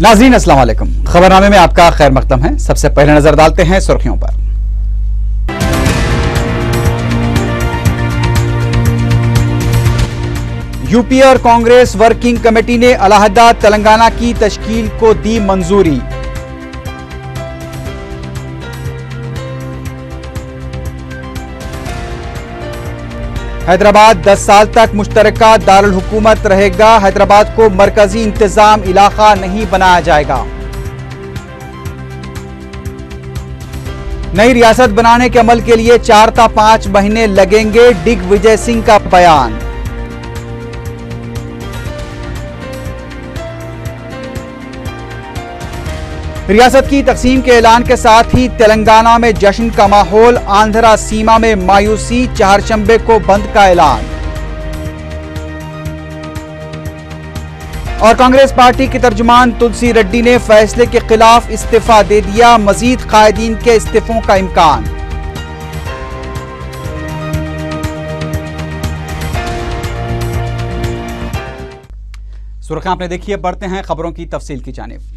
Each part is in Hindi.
नाज़रीन अस्सलाम वालेकुम। खबरनामे में आपका खैर मकदम है। सबसे पहले नजर डालते हैं सुर्खियों पर। यूपी और कांग्रेस वर्किंग कमेटी ने अलहदा तेलंगाना की तश्कील को दी मंजूरी। हैदराबाद 10 साल तक मुश्तरका दारुल हुकूमत रहेगा। हैदराबाद को मरकजी इंतजाम इलाका नहीं बनाया जाएगा। नई रियासत बनाने के अमल के लिए 4 था 5 महीने लगेंगे, दिग्विजय सिंह का बयान। रियासत की तकसीम के ऐलान के साथ ही तेलंगाना में जश्न का माहौल। आंध्रा सीमा में मायूसी, चारशंबे को बंद का ऐलान। और कांग्रेस पार्टी के तर्जुमान तुलसी रेड्डी ने फैसले के खिलाफ इस्तीफा दे दिया। मजीद कायदीन के इस्तीफों का इम्कान। सुर्खियां आपने देखी है, बढ़ते हैं खबरों की तफसील की जानिब।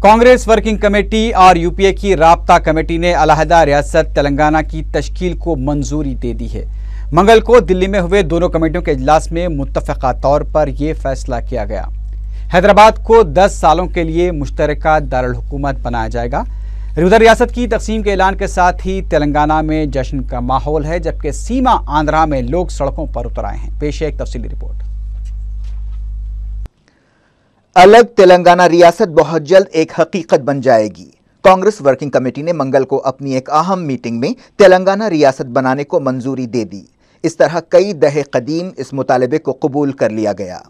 कांग्रेस वर्किंग कमेटी और यूपीए की राब्ता कमेटी ने अलहदा रियासत तेलंगाना की तश्कील को मंजूरी दे दी है। मंगल को दिल्ली में हुए दोनों कमेटियों के इजलास में मुत्तफ़क़ा तौर पर यह फैसला किया गया। हैदराबाद को 10 सालों के लिए मुश्तरका दारुल हुकूमत बनाया जाएगा। उधर रियासत की तकसीम के ऐलान के साथ ही तेलंगाना में जश्न का माहौल है, जबकि सीमा आंध्रा में लोग सड़कों पर उतर आए हैं। पेश है एक तफसीली रिपोर्ट। अलग तेलंगाना रियासत बहुत जल्द एक हकीकत बन जाएगी। कांग्रेस वर्किंग कमेटी ने मंगल को अपनी एक अहम मीटिंग में तेलंगाना रियासत बनाने को मंजूरी दे दी। इस तरह कई दहे कदीम इस मुतालबे को कबूल कर लिया गया।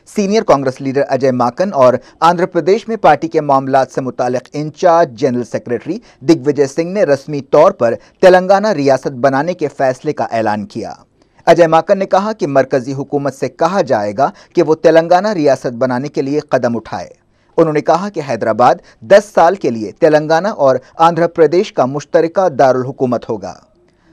सीनियर कांग्रेस लीडर अजय माकन और आंध्र प्रदेश में पार्टी के मामलात से मुतालिक in charge general secretary Digvijaya Singh ने रस्मी तौर पर तेलंगाना रियासत बनाने के फैसले का ऐलान किया। अजय माकन ने कहा कि मरकजी हुकूमत से कहा जाएगा कि वो तेलंगाना रियासत बनाने के लिए कदम उठाए। उन्होंने कहा कि हैदराबाद 10 साल के लिए तेलंगाना और आंध्र प्रदेश का मुश्तरका दारुल हुकूमत होगा।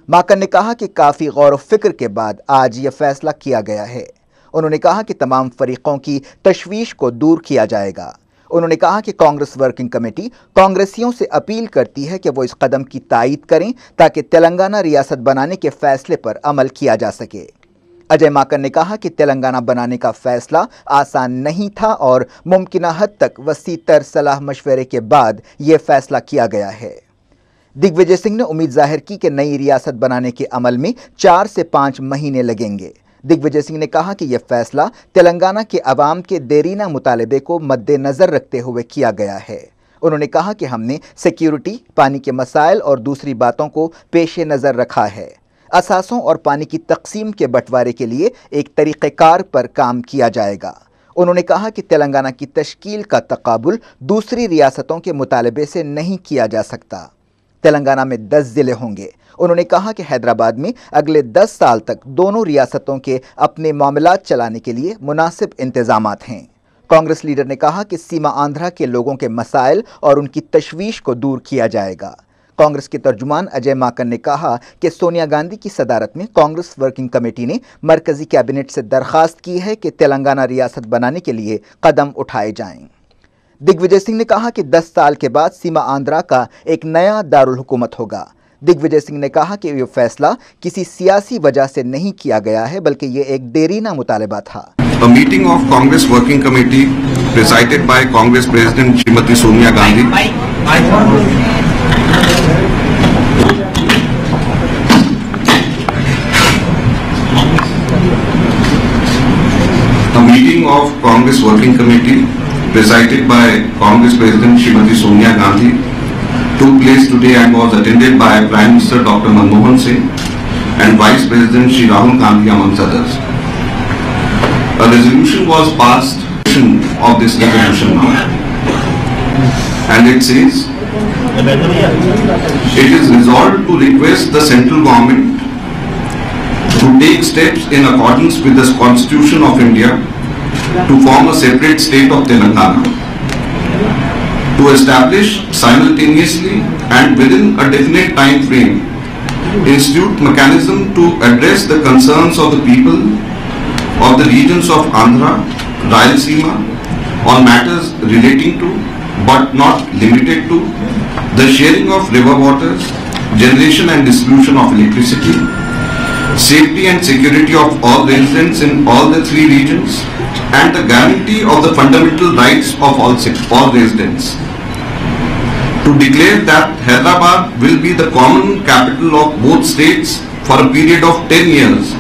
माकन ने कहा कि काफ़ी गौर व फिक्र के बाद आज यह फैसला किया गया है। उन्होंने कहा कि तमाम फरीकों की तशवीश को दूर किया जाएगा। उन्होंने कहा कि कांग्रेस वर्किंग कमेटी कांग्रेसियों से अपील करती है कि वो इस कदम की तायीद करें ताकि तेलंगाना रियासत बनाने के फैसले पर अमल किया जा सके। अजय माकन ने कहा कि तेलंगाना बनाने का फैसला आसान नहीं था और मुमकिन हद तक वसी तर सलाह मशवरे के बाद ये फैसला किया गया है। दिग्विजय सिंह ने उम्मीद जाहिर की कि नई रियासत बनाने के अमल में 4 से 5 महीने लगेंगे। दिग्विजय सिंह ने कहा कि यह फैसला तेलंगाना के अवाम के देरीना मुतालबे को मद्देनजर रखते हुए किया गया है। उन्होंने कहा कि हमने सिक्योरिटी, पानी के मसाइल और दूसरी बातों को पेश नज़र रखा है। असासों और पानी की तकसीम के बंटवारे के लिए एक तरीक़ेकार पर काम किया जाएगा। उन्होंने कहा कि तेलंगाना की तश्कील का तकाबुल दूसरी रियासतों के मुतालबे से नहीं किया जा सकता। तेलंगाना में 10 ज़िले होंगे। उन्होंने कहा कि हैदराबाद में अगले 10 साल तक दोनों रियासतों के अपने मामलात चलाने के लिए मुनासिब इंतजामात हैं। कांग्रेस लीडर ने कहा कि सीमा आंध्रा के लोगों के मसाइल और उनकी तशवीश को दूर किया जाएगा। कांग्रेस के तर्जुमान अजय माकन ने कहा कि सोनिया गांधी की सदारत में कांग्रेस वर्किंग कमेटी ने मरकजी कैबिनेट से दरख्वास्त की है कि तेलंगाना रियासत बनाने के लिए कदम उठाए जाएं। दिग्विजय सिंह ने कहा कि 10 साल के बाद सीमा आंध्रा का एक नया दारुल हुकूमत होगा। दिग्विजय सिंह ने कहा कि यह फैसला किसी सियासी वजह से नहीं किया गया है, बल्कि ये एक देरीना मुतालबा था। A meeting of Congress Working Committee presided by Congress President Srimati Sonia Gandhi A meeting of Congress Working Committee presided by Congress President Srimati Sonia Gandhi took place today and was attended by Prime Minister Dr. Manmohan Singh and Vice President Shri Rahul Gandhi amongst others. A resolution was passed of this resolution now, and it says, it is resolved to request the central government to take steps in accordance with the Constitution of India to form a separate state of Telangana, to establish simultaneously and within a definite time frame institute mechanism to address the concerns of the people of the regions of Andhra, Rayalaseema on matters relating to, but not limited to, the sharing of river waters, generation and distribution of electricity, safety and security of all residents in all the three regions, and the guarantee of the fundamental rights of all residents. To declare that Hyderabad will be the common capital of both states for a period of 10 years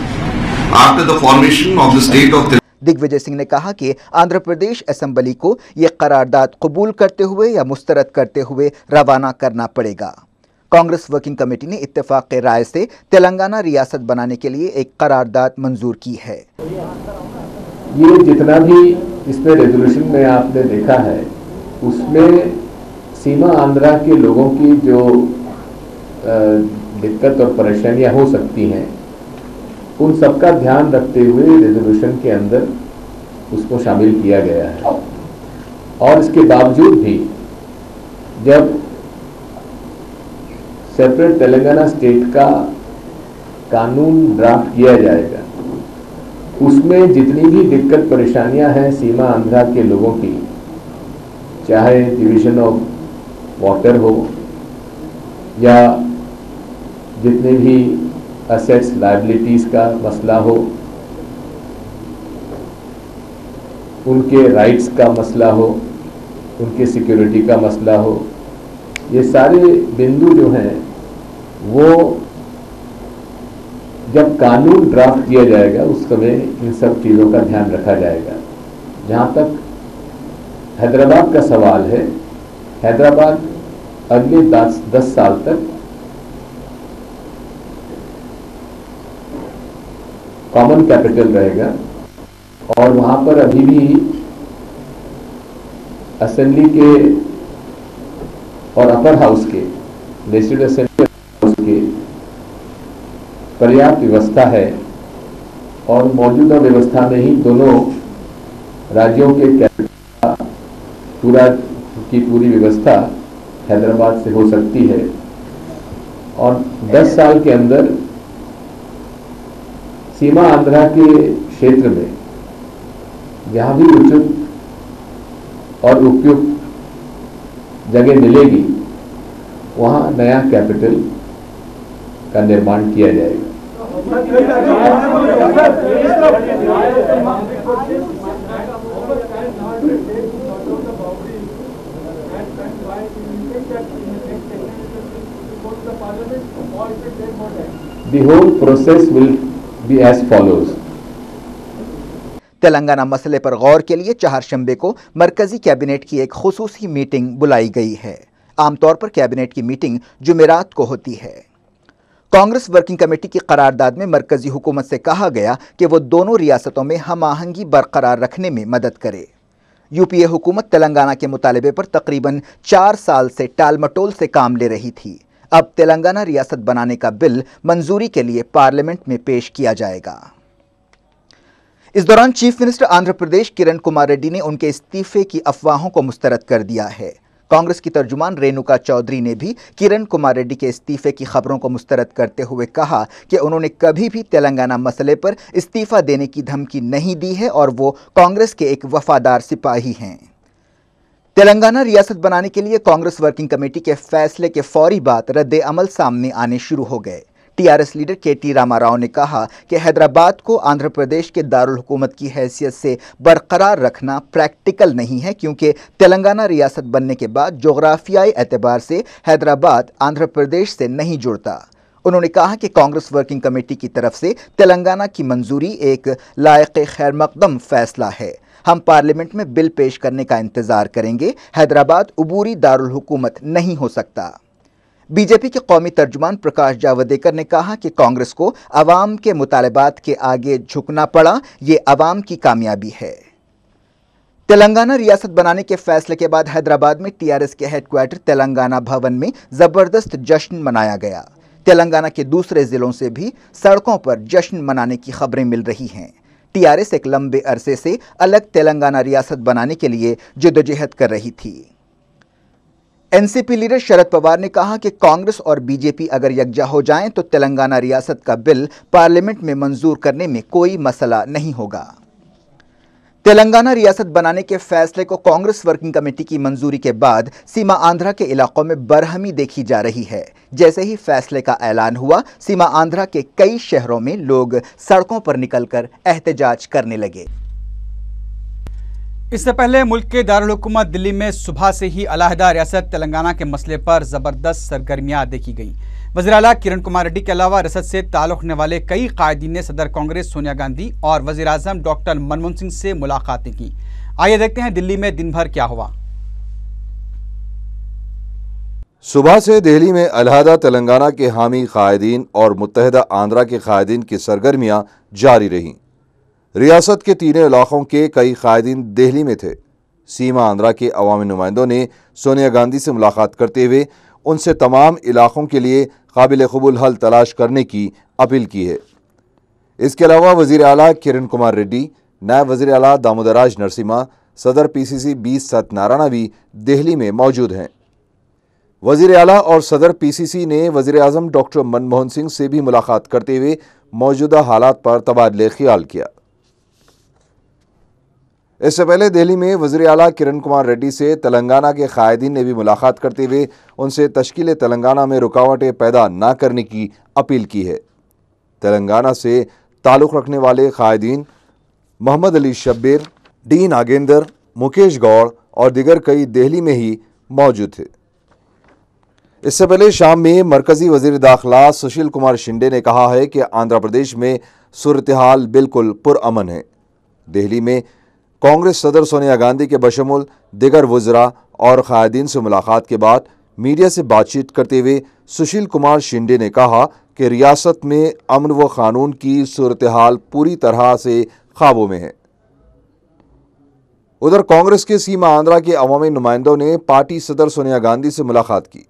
after the formation of the state of Telangana. Digvijay Singh ने कहा कि आंध्र प्रदेश असेंबली को यह करारदाद कबूल करते हुए या मुस्तरद करते हुए रवाना करना पड़ेगा। कांग्रेस वर्किंग कमेटी ने इत्तेफाक राय से तेलंगाना रियासत बनाने के लिए एक करारदाद मंजूर की है। ये जितना भी इसमें रेजोल्यूशन में आपने देखा है उसमें सीमा आंध्रा के लोगों की जो दिक्कत और परेशानियां हो सकती हैं उन सबका ध्यान रखते हुए रेजोल्यूशन के अंदर उसको शामिल किया गया है। और इसके बावजूद भी जब सेपरेट तेलंगाना स्टेट का कानून ड्राफ्ट किया जाएगा उसमें जितनी भी दिक्कत परेशानियां हैं सीमा आंध्रा के लोगों की, चाहे डिवीजन ऑफ वाटर हो या जितने भी असेट्स लायबिलिटीज का मसला हो, उनके राइट्स का मसला हो, उनके सिक्योरिटी का मसला हो, ये सारे बिंदु जो हैं वो जब कानून ड्राफ्ट किया जाएगा उस समय इन सब चीज़ों का ध्यान रखा जाएगा। जहाँ तक हैदराबाद का सवाल है, हैदराबाद अगले 10 साल तक कॉमन कैपिटल रहेगा और वहाँ पर अभी भी असेंबली के और अपर हाउस के, लेजिस्लेटिव असेंबली हाउस के पर्याप्त व्यवस्था है और मौजूदा व्यवस्था में ही दोनों राज्यों के कैपिटल पूरी व्यवस्था हैदराबाद से हो सकती है। और 10 साल के अंदर सीमा आंध्रा के क्षेत्र में जहाँ भी उचित और उपयुक्त जगह मिलेगी वहाँ नया कैपिटल का निर्माण किया जाएगा। The whole process will be as follows. Telangana मसले पर गौर के लिए चारशंबे को मरकजी कैबिनेट की एक खुसूसी मीटिंग बुलाई गई है। आमतौर पर कैबिनेट की मीटिंग जुमेरात को होती है। कांग्रेस वर्किंग कमेटी की करारदाद में मरकजी हुकूमत से कहा गया कि वो दोनों रियासतों में हम आहंगी बरकरार रखने में मदद करे। यूपीए हुकूमत तेलंगाना के मुतालबे पर तकरीबन 4 साल से टालमटोल से काम ले रही थी। अब तेलंगाना रियासत बनाने का बिल मंजूरी के लिए पार्लियामेंट में पेश किया जाएगा। इस दौरान चीफ मिनिस्टर आंध्र प्रदेश किरण कुमार रेड्डी ने उनके इस्तीफे की अफवाहों को मुस्तरद कर दिया है। कांग्रेस की तर्जुमान रेणुका चौधरी ने भी किरण कुमार रेड्डी के इस्तीफे की खबरों को मुस्तरद करते हुए कहा कि उन्होंने कभी भी तेलंगाना मसले पर इस्तीफा देने की धमकी नहीं दी है और वो कांग्रेस के एक वफादार सिपाही हैं। तेलंगाना रियासत बनाने के लिए कांग्रेस वर्किंग कमेटी के फैसले के फौरी बाद रद्द अमल सामने आने शुरू हो गए। TRS leader K.T.. रामाराव ने कहा कि हैदराबाद को आंध्र प्रदेश के दारुल हुकूमत की हैसियत से बरकरार रखना प्रैक्टिकल नहीं है, क्योंकि तेलंगाना रियासत बनने के बाद जोग्राफियाई एतबार से हैदराबाद आंध्र प्रदेश से नहीं जुड़ता। उन्होंने कहा कि कांग्रेस वर्किंग कमेटी की तरफ से तेलंगाना की मंजूरी एक लायक खैर मकदम फैसला है। हम पार्लियामेंट में बिल पेश करने का इंतजार करेंगे। हैदराबाद उबूरी दारुल हुकूमत नहीं हो सकता। बीजेपी के कौमी तर्जुमान प्रकाश जावड़ेकर ने कहा कि कांग्रेस को अवाम के मुतालबात के आगे झुकना पड़ा, ये अवाम की कामयाबी है। तेलंगाना रियासत बनाने के फैसले के बाद हैदराबाद में टीआरएस के हेडक्वार्टर तेलंगाना भवन में जबरदस्त जश्न मनाया गया। तेलंगाना के दूसरे जिलों से भी सड़कों पर जश्न मनाने की खबरें मिल रही हैं। टीआरएस एक लंबे अरसे से अलग तेलंगाना रियासत बनाने के लिए जद्दोजहद कर रही थी। एनसीपी लीडर शरद पवार ने कहा कि कांग्रेस और बीजेपी अगर यकजा हो जाएं तो तेलंगाना रियासत का बिल पार्लियामेंट में मंजूर करने में कोई मसला नहीं होगा। तेलंगाना रियासत बनाने के फैसले को कांग्रेस वर्किंग कमेटी की मंजूरी के बाद सीमा आंध्रा के इलाकों में बरहमी देखी जा रही है। जैसे ही फैसले का ऐलान हुआ, सीमा आंध्रा के कई शहरों में लोग सड़कों पर निकलकर एहतजाज करने लगे। इससे पहले मुल्क के दारुल हुकूमत दिल्ली में सुबह से ही अलहदा रियासत तेलंगाना के मसले पर जबरदस्त सरगर्मियां देखी गई। वज़ीर आला किरण कुमार रेड्डी के अलावा रियासत से ताल्लुक़ रखने वाले कई कायदीन ने सदर कांग्रेस सोनिया गांधी और वज़ीर आज़म डॉक्टर मनमोहन सिंह से मुलाकातें की। आइए देखते हैं दिल्ली में दिन भर क्या हुआ। सुबह से दिल्ली में अलहदा तेलंगाना के हामी कायदीन और मुत्तहिदा आंध्रा के कायदीन की सरगर्मियां जारी रहीं। रियासत के तीनों इलाकों के कई कायदीन दिल्ली में थे। सीमा आंध्रा के अवामी नुमाइंदों ने सोनिया गांधी से मुलाकात करते हुए उनसे तमाम इलाकों के लिए काबिल कबूल हल तलाश करने की अपील की है। इसके अलावा वज़ीर आला किरण कुमार रेड्डी, नायब वज़ीर आला दामोदराज नरसिम्हा, सदर पीसीसी बी सत्यनारायण भी दिल्ली में मौजूद हैं। वज़ीर आला और सदर पीसीसी ने वज़ीर आज़म डॉक्टर मनमोहन सिंह से भी मुलाकात करते हुए मौजूदा हालात पर तबादले ख्याल किया। इससे पहले दिल्ली में वज़ीर आला किरण कुमार रेड्डी से तेलंगाना के कायदीन ने भी मुलाकात करते हुए उनसे तश्कील तेलंगाना में रुकावटें पैदा न करने की अपील की है। तेलंगाना से ताल्लुक़ रखने वाले कायदीन मोहम्मद अली शब्बीर, डी नागेंदर, मुकेश गौड़ और दिगर कई दिल्ली में ही मौजूद थे। इससे पहले शाम में मरकजी वज़ीर दाखिला सुशील कुमार शिंदे ने कहा है कि आंध्र प्रदेश में सूरत हाल बिल्कुल पुरअमन है। दिल्ली में कांग्रेस सदर सोनिया गांधी के बशमुल दिगर वज़रा और कायदीन से मुलाकात के बाद मीडिया से बातचीत करते हुए सुशील कुमार शिंदे ने कहा कि रियासत में अमन व कानून की सूरत हाल पूरी तरह से काबू में है। उधर कांग्रेस के सीमा आंध्रा के अवामी नुमाइंदों ने पार्टी सदर सोनिया गांधी से मुलाकात की।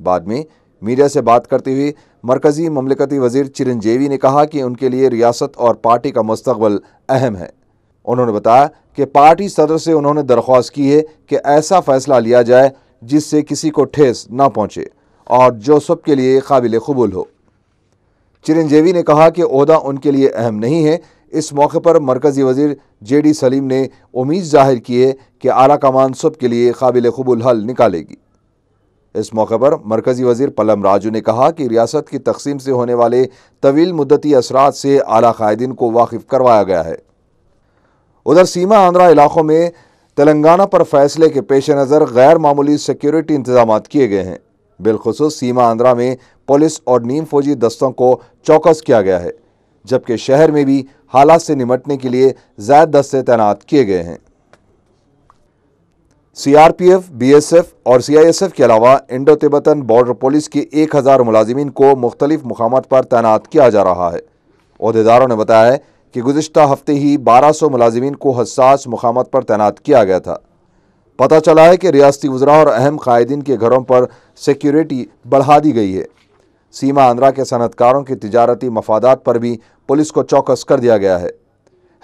बाद में मीडिया से बात करते हुए मरकजी ममलकती वज़ीर चिरंजीवी ने कहा कि उनके लिए रियासत और पार्टी का मुस्तकबिल अहम है। उन्होंने बताया कि पार्टी सदर से उन्होंने दरख्वास्त की है कि ऐसा फैसला लिया जाए जिससे किसी को ठेस न पहुंचे और जो सबके लिए काबिल कबूल हो। चिरंजीवी ने कहा कि ओहदा उनके लिए अहम नहीं है। इस मौके पर मरकजी वज़ीर जेडी सलीम ने उम्मीद जाहिर की है कि आला कमान सबके लिए काबिल कबूल हल निकालेगी। इस मौके पर मरकजी वज़ीर पल्लम राजू ने कहा कि रियासत की तकसीम से होने वाले तवील मुद्दती असरात से आला कायदीन को वाकिफ करवाया गया है। उधर सीमा आंध्रा इलाकों में तेलंगाना पर फैसले के पेश नज़र गैर मामूली सिक्योरिटी इंतजाम किए गए हैं। बिलखुसूस सीमा आंध्रा में पुलिस और नीम फौजी दस्तों को चौकस किया गया है, जबकि शहर में भी हालात से निपटने के लिए ज़ायद दस्ते तैनात किए गए हैं। सीआरपीएफ, बीएसएफ और सीआईएसएफ के अलावा इंडो तिब्बतन बॉर्डर पुलिस के 1000 मुलाजिमीन को मुख्तलिफ मुकामात पर तैनात किया जा रहा है। ओहदेदारों ने बताया है कि गुज़िश्ता हफ्ते ही 1200 मुलाजिमीन को हसास मुकामात पर तैनात किया गया था। पता चला है कि रियासती वज़रा और अहम कायदीन के घरों पर सिक्योरिटी बढ़ा दी गई है। सीमा आंध्रा के सनतकारों के तिजारती मफादात पर भी पुलिस को चौकस कर दिया गया है।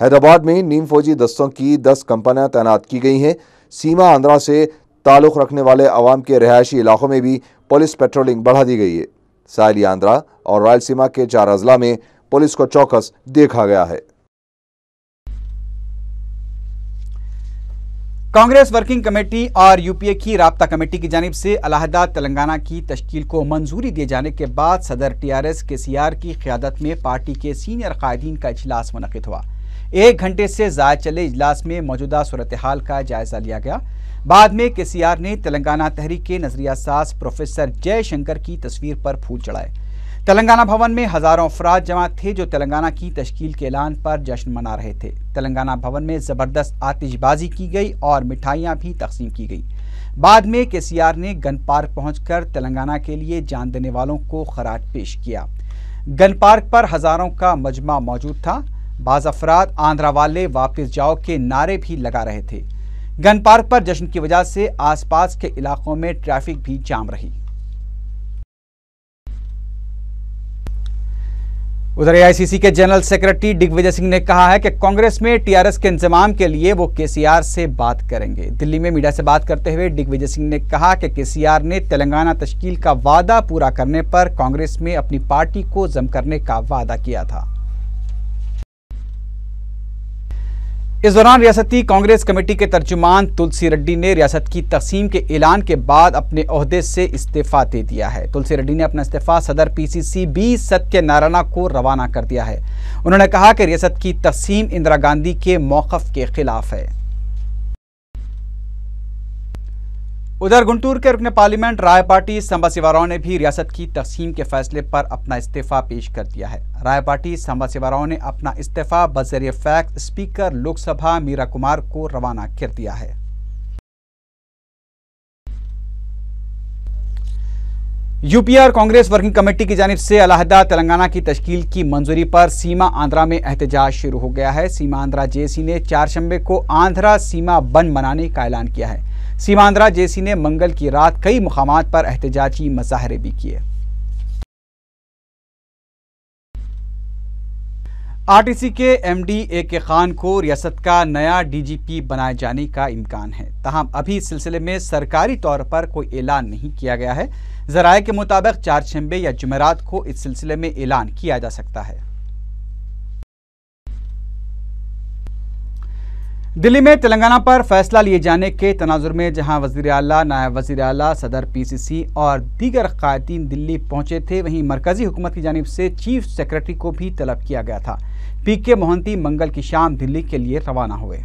हैदराबाद में नीम फौजी दस्तों की 10 कंपनियां तैनात की गई हैं। सीमा आंध्रा से ताल्लुक़ रखने वाले अवाम के रिहायशी इलाकों में भी पुलिस पेट्रोलिंग बढ़ा दी गई है। साहिली आंध्रा और रायलसीमा के 4 अजला में पुलिस को चौकस देखा गया है। कांग्रेस वर्किंग कमेटी और यूपीए की राब्ता कमेटी की जानिब से अलहदा तेलंगाना की तश्कील को मंजूरी दिए जाने के बाद सदर टीआरएस केसीआर की क़यादत में पार्टी के सीनियर कायदीन का इजलास मुनक़िद हुआ। 1 घंटे से ज़ायद चले इजलास में मौजूदा सूरत हाल का जायजा लिया गया। बाद में केसीआर ने तेलंगाना तहरीक के नजरिया साज प्रोफेसर जयशंकर की तस्वीर पर फूल चढ़ाए। तेलंगाना भवन में हजारों अफराद जमा थे जो तेलंगाना की तश्कील के ऐलान पर जश्न मना रहे थे। तेलंगाना भवन में जबरदस्त आतिशबाजी की गई और मिठाइयां भी तकसीम की गई। बाद में केसीआर ने गन पार्क पहुंचकर तेलंगाना के लिए जान देने वालों को खराज पेश किया। गन पार्क पर हजारों का मजमा मौजूद था। बाज़ अफराद आंध्रा वाले वापस जाओ के नारे भी लगा रहे थे। गन पार्क पर जश्न की वजह से आसपास के इलाकों में ट्रैफिक भी जाम रही। उधर एआईसीसी के जनरल सेक्रेटरी दिग्विजय सिंह ने कहा है कि कांग्रेस में टीआरएस के इंतजाम के लिए वो केसीआर से बात करेंगे। दिल्ली में मीडिया से बात करते हुए दिग्विजय सिंह ने कहा कि केसीआर ने तेलंगाना तश्कील का वादा पूरा करने पर कांग्रेस में अपनी पार्टी को जम करने का वादा किया था। इस दौरान रियासती कांग्रेस कमेटी के तर्जुमान तुलसी रेड्डी ने रियासत की तकसीम के ऐलान के बाद अपने ओहदे से इस्तीफा दे दिया है। तुलसी रेड्डी ने अपना इस्तीफा सदर पीसीसी बी सत्यनारायणा को रवाना कर दिया है। उन्होंने कहा कि रियासत की तकसीम इंदिरा गांधी के मौक़िफ़ के खिलाफ है। उधर गुंटूर के रुकन पार्लियामेंट रायपाटी सांबा शिवराव ने भी रियासत की तकसीम के फैसले पर अपना इस्तीफा पेश कर दिया है। रायपाटी सांबा शिवराव ने अपना इस्तीफा बज़रिए फैक्स स्पीकर लोकसभा मीरा कुमार को रवाना कर दिया है। यूपीआर कांग्रेस वर्किंग कमेटी की जानिब से अलहदा तेलंगाना की तश्कील की मंजूरी पर सीमा आंध्रा में एहतजाज शुरू हो गया है। सीमा आंध्रा जेसी ने चारशंबे को आंध्रा सीमा बंद मनाने का ऐलान किया है। सीमा आंध्रा जेसी ने मंगल की रात कई मुकामात पर एहतजाजी मुजाहरे भी किए। आरटीसी के एमडी ए.के. खान को रियासत का नया डीजीपी बनाए जाने का इम्कान है। तहम अभी इस सिलसिले में सरकारी तौर पर कोई ऐलान नहीं किया गया है। ज़राए के मुताबिक चारशंबे या जुमेरात को इस सिलसिले में ऐलान किया जा सकता है। दिल्ली में तेलंगाना पर फैसला लिए जाने के तनाजुर में जहां वज़ीर आला, नायब वज़ीर आला, सदर पीसीसी और दीगर क़ायदीन दिल्ली पहुंचे थे, वहीं मरकज़ी हुकूमत की जानिब से चीफ सेक्रेटरी को भी तलब किया गया था। पीके मोहंती मंगल की शाम दिल्ली के लिए रवाना हुए।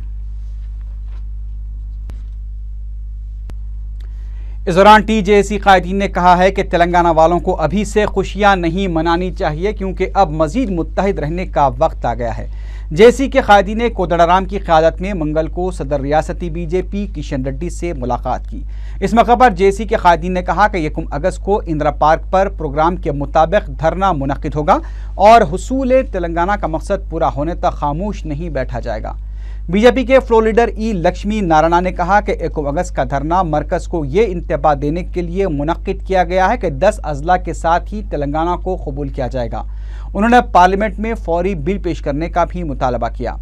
इस दौरान टीजेएसी क़ायदीन ने कहा है कि तेलंगाना वालों को अभी से खुशियां नहीं मनानी चाहिए, क्योंकि अब मज़ीद मुत्तहिद रहने का वक्त आ गया है। जेसी के क़ायदीन ने कोदंडराम की क़यादत में मंगल को सदर रियासती बीजेपी किशन रेड्डी से मुलाकात की। इस मौके पर जेसी के क़ायदीन ने कहा कि 1 अगस्त को इंदिरा पार्क पर प्रोग्राम के मुताबिक धरना मुनक़िद होगा और हुसूल तेलंगाना का मकसद पूरा होने तक खामोश नहीं बैठा जाएगा। बीजेपी के फ्लोर लीडर ई लक्ष्मी नारायण ने कहा कि 1 अगस्त का धरना मरकज़ को ये इंतबाह देने के लिए मुनक़िद किया गया है कि 10 अजला के साथ ही तेलंगाना को कबूल किया जाएगा। उन्होंने पार्लियामेंट में फौरी बिल पेश करने का भी मुतालबा किया।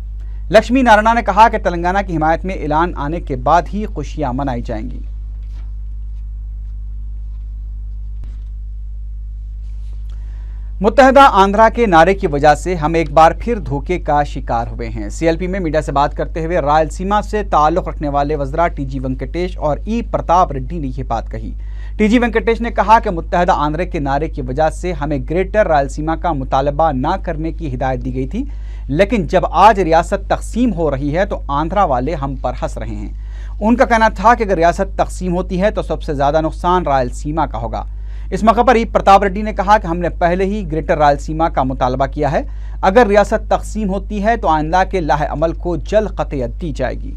लक्ष्मी नारायण ने कहा कि तेलंगाना की हिमायत में ऐलान आने के बाद ही खुशियां मनाई जाएंगी। मुत्तहदा आंध्रा के नारे की वजह से हम एक बार फिर धोखे का शिकार हुए हैं। सीएलपी में मीडिया से बात करते हुए रायलसीमा से ताल्लुक रखने वाले वज़रा टीजी वेंकटेश और ई प्रताप रेड्डी ने यह बात कही। टीजी वेंकटेश ने कहा कि मुत्तहदा आंध्रा के नारे की वजह से हमें ग्रेटर रायलसीमा का मुतालबा न करने की हिदायत दी गई थी, लेकिन जब आज रियासत तकसीम हो रही है तो आंध्रा वाले हम पर हंस रहे हैं। उनका कहना था कि अगर रियासत तकसीम होती है तो सबसे ज़्यादा नुकसान रायलसीमा का होगा। इस मौके पर ई प्रताप रेड्डी ने कहा कि हमने पहले ही ग्रेटर रायलसीमा का मुतालबा किया है। अगर रियासत तकसीम होती है तो आइंदा के लाहे अमल को जल्द क़तईयत दी जाएगी।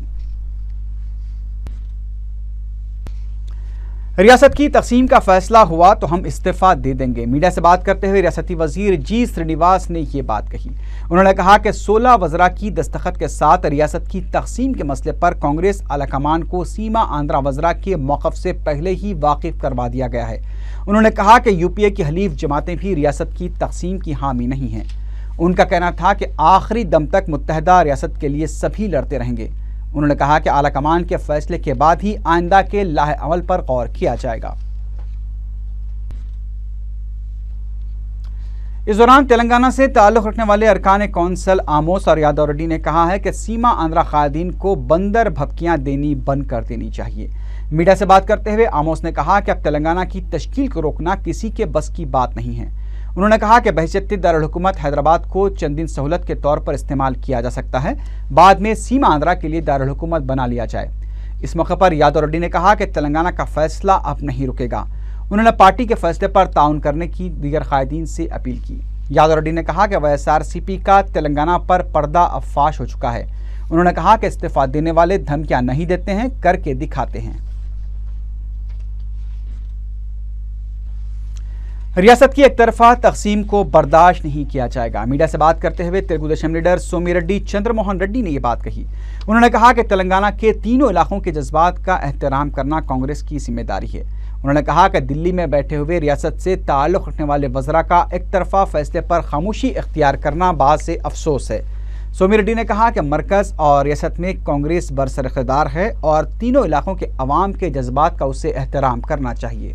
रियासत की तकसीम का फैसला हुआ तो हम इस्तीफा दे देंगे। मीडिया से बात करते हुए रियासती वजीर जी श्रीनिवास ने यह बात कही। उन्होंने कहा कि 16 वज़रा की दस्तखत के साथ रियासत की तकसीम के मसले पर कांग्रेस आलाकमान को सीमा आंध्रा वज़रा के मौक़िफ़ से पहले ही वाकिफ़ करवा दिया गया है। उन्होंने कहा कि यूपीए की हलीफ जमातें भी रियासत की तकसीम की हामी नहीं हैं। उनका कहना था कि आखिरी दम तक मुत्तहदा रियासत के लिए सभी लड़ते रहेंगे। उन्होंने कहा कि आलाकमान के फैसले के बाद ही आइंदा के लाहे अमल पर गौर किया जाएगा। इस दौरान तेलंगाना से ताल्लुक़ रखने वाले अरकान कौंसल आमोस और यादव रेड्डी ने कहा है कि सीमा आंध्रा क़ायदीन को बंदर भपकियां देनी बंद कर देनी चाहिए। मीडिया से बात करते हुए आमोस ने कहा कि अब तेलंगाना की तश्कील को रोकना किसी के बस की बात नहीं है। उन्होंने कहा कि बहशत दारुल हुकूमत हैदराबाद को चंद दिन सहूलत के तौर पर इस्तेमाल किया जा सकता है, बाद में सीमा आंध्रा के लिए दारुल हुकूमत बना लिया जाए। इस मौके पर यादव रेड्डी ने कहा कि तेलंगाना का फैसला अब नहीं रुकेगा। उन्होंने पार्टी के फैसले पर ताउन करने की दीगर क़ायदीन से अपील की। यादव रेड्डी ने कहा कि वाईएसआरसीपी का तेलंगाना पर पर्दा अब फाश हो चुका है। उन्होंने कहा कि इस्तीफा देने वाले धमकियां नहीं देते हैं, करके दिखाते हैं। रियासत की एक तरफा तकसीम को बर्दाश्त नहीं किया जाएगा। मीडिया से बात करते हुए तेलुगु देशम लीडर सोमिरेड्डी चंद्रमोहन रेड्डी ने यह बात कही। उन्होंने कहा कि तेलंगाना के तीनों इलाकों के जज्बात का एहतराम करना कांग्रेस की जिम्मेदारी है। उन्होंने कहा कि दिल्ली में बैठे हुए रियासत से ताल्लुक़ रखने वाले वज़रा का एक तरफ़ा फैसले पर खामोशी इख्तियार करना बात से अफसोस है। सोमिरेड्डी ने कहा कि मरकज़ और रियासत में कांग्रेस बरसर इख्तियार है और तीनों इलाकों के अवाम के जज्बात का उसे एहतराम करना चाहिए।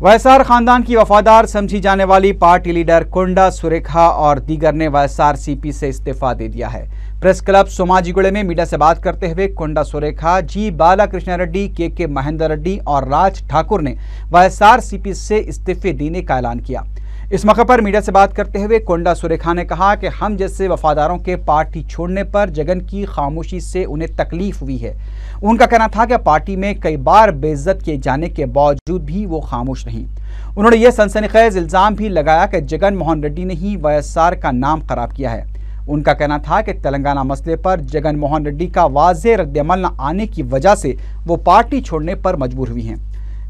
वायएसआर खानदान की वफादार समझी जाने वाली पार्टी लीडर कोंडा सुरेखा और दीगर ने वायएसआर सीपी से इस्तीफा दे दिया है। प्रेस क्लब सोमाजिगुड़े में मीडिया से बात करते हुए कोंडा सुरेखा, जी बालाकृष्ण रेड्डी, के महेंद्र रेड्डी और राज ठाकुर ने वायएसआर सीपी से इस्तीफे देने का ऐलान किया। इस मौके पर मीडिया से बात करते हुए कोंडा सुरेखा ने कहा कि हम जैसे वफादारों के पार्टी छोड़ने पर जगन की खामोशी से उन्हें तकलीफ हुई है। उनका कहना था कि पार्टी में कई बार बेइज्जत किए जाने के बावजूद भी वो खामोश नहीं। उन्होंने ये सनसनीखेज इल्ज़ाम भी लगाया कि जगन मोहन रेड्डी ने ही वायएसआर का नाम खराब किया है। उनका कहना था कि तेलंगाना मसले पर जगन मोहन रेड्डी का वाज़ेह रद्द-ए-अमल न आने की वजह से वो पार्टी छोड़ने पर मजबूर हुई हैं।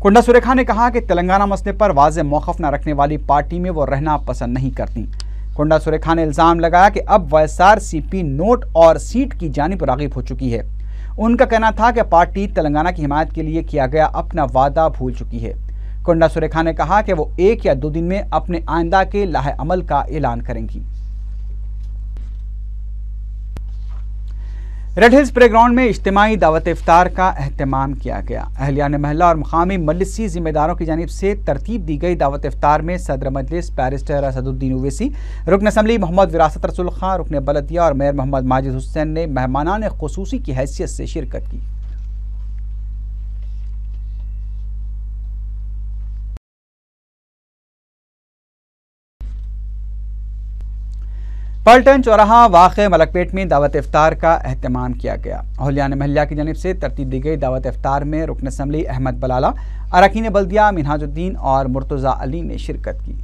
कोंडा सुरेखा ने कहा कि तेलंगाना मसले पर वाज़ेह मौक़िफ़ न रखने वाली पार्टी में वो रहना पसंद नहीं करती। कोंडा सुरेखा ने इल्ज़ाम लगाया कि अब वायएसआर सीपी नोट और सीट की जानिब राग़िब हो चुकी है। उनका कहना था कि पार्टी तेलंगाना की हिमायत के लिए किया गया अपना वादा भूल चुकी है। कोंडा सुरेखा ने कहा कि वो 1 या 2 दिन में अपने आइंदा के लाहे अमल का ऐलान करेंगी। रेड हिल्स प्लेग्राउंड में इज्तिमाई दावत इफ्तार का अहतमाम किया गया। अहलियान महल्ला और मुकामी मजलिसी जिम्मेदारों की जानिब से तरतीब दी गई दावत इफ्तार में सदर मजलिस बैरिस्टर असदुद्दीन ओवैसी, रुकन असम्बली मोहम्मद विरासत रसूल खां, रुकन बलदिया और मेयर मोहम्मद माजिद हुसैन ने मेहमानान खुसूसी की हैसियत से शिरकत की। पलटन चौराहा वाक़े मलकपेट में दावत इफ्तार का अहतमाम किया गया। अहलियान महल्ला की जानिब से तरतीब दी गई दावत इफ्तार में रुकन असम्बली अहमद बलाला, अरकान बल्दिया मिनहाजुद्दीन और मुर्तज़ा अली ने शिरकत की।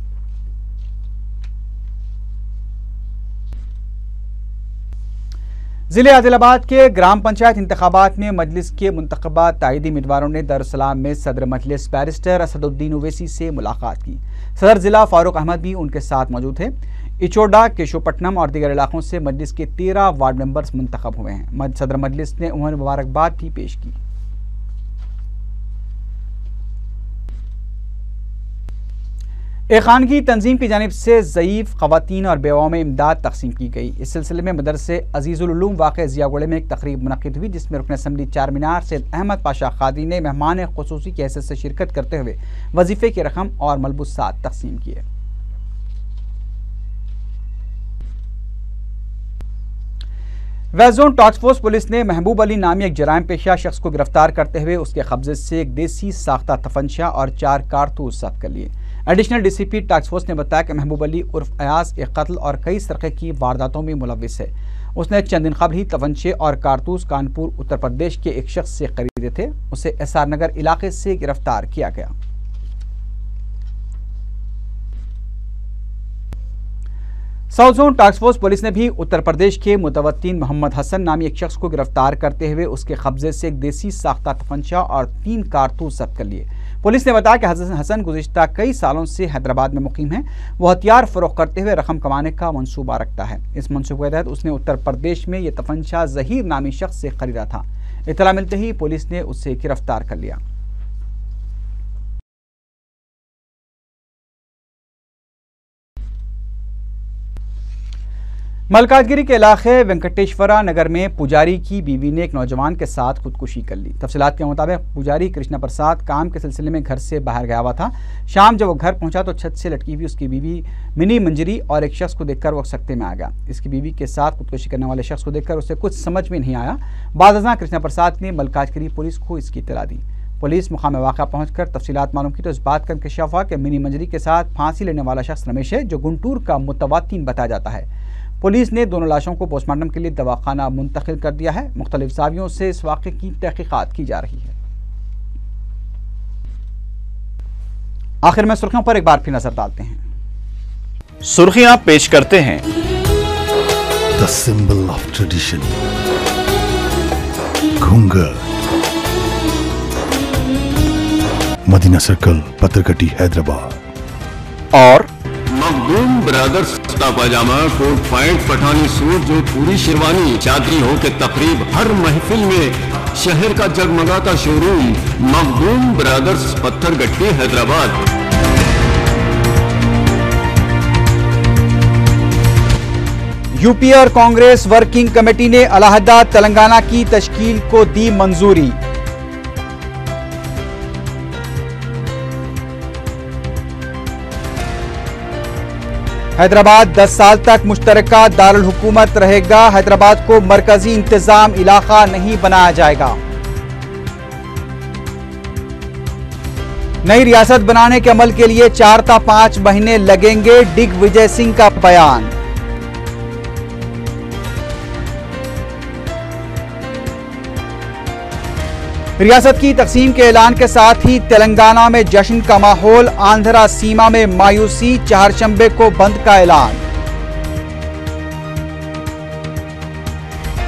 ज़िले आदिलाबाद के ग्राम पंचायत इंतखाबात में मजलिस के मुंतखबा तायदी उम्मीदवारों ने दारुस्सलाम में सदर मजलिस बैरिस्टर असदुद्दीन ओवैसी से मुलाकात की। सदर जिला फारूक अहमद भी उनके साथ मौजूद थे। इचोडा, केशोपट्टनम और दीगर इलाकों से मजलिस के 13 वार्ड मेंबर्स मुंतखब हुए हैं। सदर मजलिस ने उन्हें मुबारकबाद भी पेश की। एक खानगी तंजीम की जानिब से ज़ईफ़ ख़वातीन और बेवाओं में इमदाद तकसीम की गई। इस सिलसिले में मदरसे अजीज़ुल उलूम वाक़े ज़ियागुड़े में एक तकरीब मुनक़िद हुई, जिसमें रुकन असम्बली चारमीनार सैयद अहमद पाशा क़ादी ने मेहमान ख़ुसूसी की हैसियत से शिरकत करते हुए वजीफ़े की रकम और मलबूसात तकसीम किए। West zone task force police ने महबूब अली नामी एक जराइम पेशा शख्स को गिरफ्तार करते हुए उसके कब्जे से एक देसी साख्ता तफंशा और 4 कारतूस जब्त कर लिए। एडिशनल डीसीपी टास्क फोर्स ने बताया कि महबूब अली उर्फ अयाज एक कत्ल और कई सरक़े की वारदातों में मुलविस है। उसने चंद दिन कबल ही तफंशे और कारतूस कानपुर उत्तर प्रदेश के एक शख्स से खरीदे थे। उसे एसआर नगर इलाके से गिरफ्तार किया गया। South zone task force police ने भी उत्तर प्रदेश के मुतवत्तिन मोहम्मद हसन नामी एक शख्स को गिरफ्तार करते हुए उसके कब्जे से एक देसी साख्ता तफंशा और 3 कारतूस जब्त कर लिए। पुलिस ने बताया कि हसन गुज़िश्ता कई सालों से हैदराबाद में मुकीम है। वो हथियार फरोख्त करते हुए रकम कमाने का मंसूबा रखता है। इस मंसूबे के तहत उसने उत्तर प्रदेश में यह तफंशा ज़हीर नामी शख्स से खरीदा था। इत्तला मिलते ही पुलिस ने उसे गिरफ्तार कर लिया। मलकाजगिरी के इलाके वेंकटेश्वरा नगर में पुजारी की बीवी ने एक नौजवान के साथ खुदकुशी कर ली। तफसीलात के मुताबिक पुजारी कृष्णा प्रसाद काम के सिलसिले में घर से बाहर गया हुआ था। शाम जब वो घर पहुंचा तो छत से लटकी हुई उसकी बीवी मिनी मंजरी और एक शख्स को देखकर वो सकते में आ गया। इसकी बीवी के साथ खुदकुशी करने वाले शख्स को देखकर उसे कुछ समझ में नहीं आया। बादअज़ां कृष्णा प्रसाद ने मलकाजगिरी पुलिस को इसकी इत्तला दी। पुलिस मुकाम वाक़ा पहुंचकर तफसीलात मालूम की तो इस बात का इंकशाफ हुआ कि मिनी मंजरी के साथ फांसी लेने वाला शख्स रमेश है, जो गुंटूर का मुतवत्तिन बताया जाता है। पुलिस ने दोनों लाशों को पोस्टमार्टम के लिए दवाखाना मुंतकिल कर दिया है। मुख्तलिफ ज़ावियों से इस वाक़े की तहकीकात की जा रही है। आखिर में सुर्खियों पर एक बार फिर नजर डालते हैं। सुर्खियां पेश करते हैं। द सिंबल ऑफ ट्रेडिशन, घूंगर, मदीना सर्कल, पत्थरकट्टी, हैदराबाद। और Makhdoom brothers kurta pajama, coat pant, Pathani suit, जो पूरी शेरवानी, चादरी हो के तकरीब, हर महफिल में शहर का जगमगाता showroom Makhdoom brothers Pattharghatti Hyderabad. UPA और कांग्रेस वर्किंग कमेटी ने अलहदा तेलंगाना की तश्कील को दी मंजूरी। हैदराबाद 10 साल तक मुश्तरका दारुल हुकूमत रहेगा। हैदराबाद को मरकजी इंतजाम इलाका नहीं बनाया जाएगा। नई रियासत बनाने के अमल के लिए 4 था 5 महीने लगेंगे, दिग्विजय सिंह का बयान। रियासत की तकसीम के ऐलान के साथ ही तेलंगाना में जश्न का माहौल। आंध्रा सीमा में मायूसी, चारशंबे को बंद का ऐलान।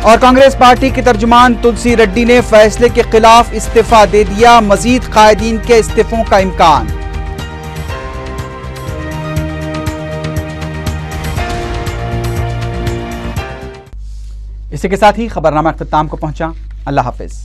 और कांग्रेस पार्टी के तर्जुमान तुलसी रेड्डी ने फैसले के खिलाफ इस्तीफा दे दिया। मजीद कायदीन के इस्तीफों का इम्कान। इसी के साथ ही खबरनामा इख्तिताम को पहुंचा। अल्लाह हाफिज।